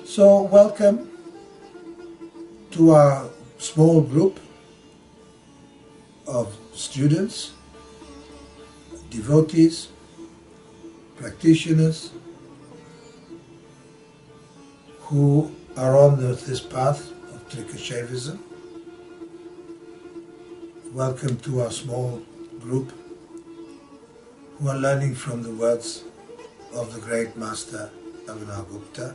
So welcome to our small group of students, devotees, practitioners who are on this path of Trikashaivism. Welcome to our small group who are learning from the words of the great master Tantraloka.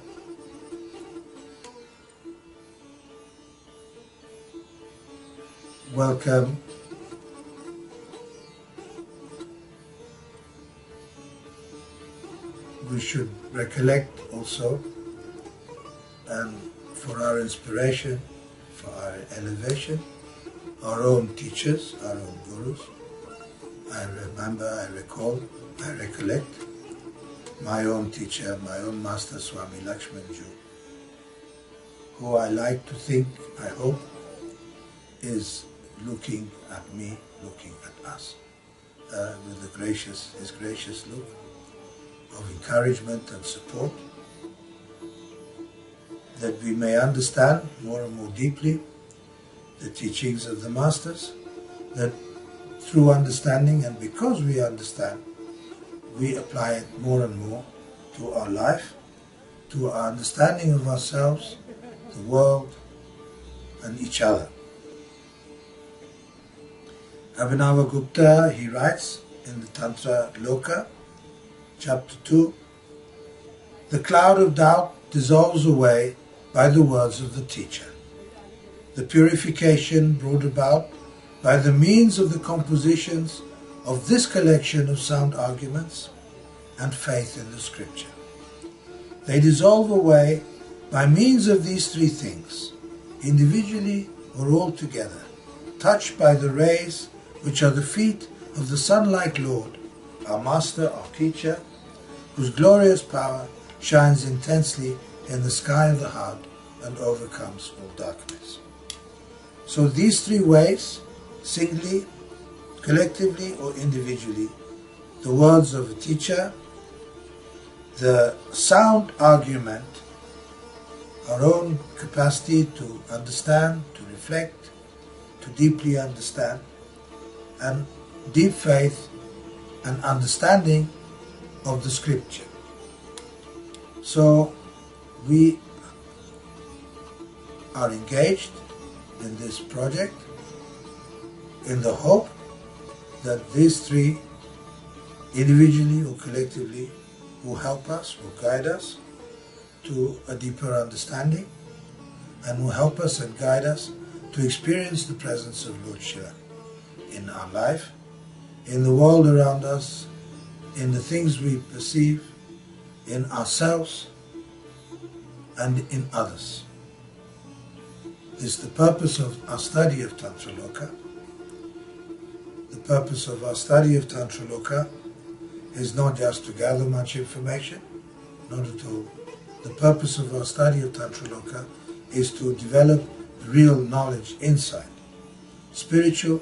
Welcome we should recollect also, and for our inspiration, for our elevation, our own teachers, our own gurus. I remember, I recall, I recollect my own teacher, my own master Swami Lakshmanju, who I like to think, I hope, is looking at me, looking at us, with his gracious look of encouragement and support, that we may understand more and more deeply the teachings of the masters, that through understanding, and because we understand, we apply it more and more to our life, to our understanding of ourselves, the world, and each other. Abhinavagupta, he writes in the Tantraloka, chapter 2, the cloud of doubt dissolves away by the words of the teacher. The purification brought about by the means of the compositions of this collection of sound arguments and faith in the scripture. They dissolve away by means of these three things, individually or all together, touched by the rays which are the feet of the sun-like Lord, our master, our teacher, whose glorious power shines intensely in the sky of the heart and overcomes all darkness. So these three ways, singly, collectively or individually, the words of a teacher, the sound argument, our own capacity to understand, to reflect, to deeply understand, and deep faith and understanding of the scripture. So we are engaged in this project in the hope that these three, individually or collectively, will help us, will guide us to a deeper understanding, and will help us and guide us to experience the presence of Lord Shiva in our life, in the world around us, in the things we perceive, in ourselves, and in others. This is the purpose of our study of Tantraloka. The purpose of our study of Tantraloka is not just to gather much information, not at all. The purpose of our study of Tantraloka is to develop real knowledge, insight, spiritual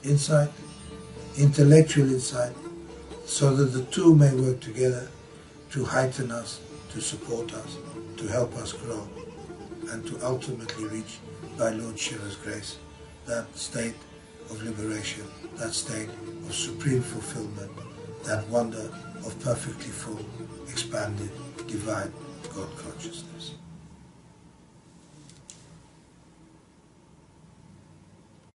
insight, intellectual insight, so that the two may work together to heighten us, to support us, to help us grow, and to ultimately reach, by Lord Shiva's grace, that state of liberation, that state of supreme fulfillment, that wonder of perfectly full, expanded, divine God consciousness.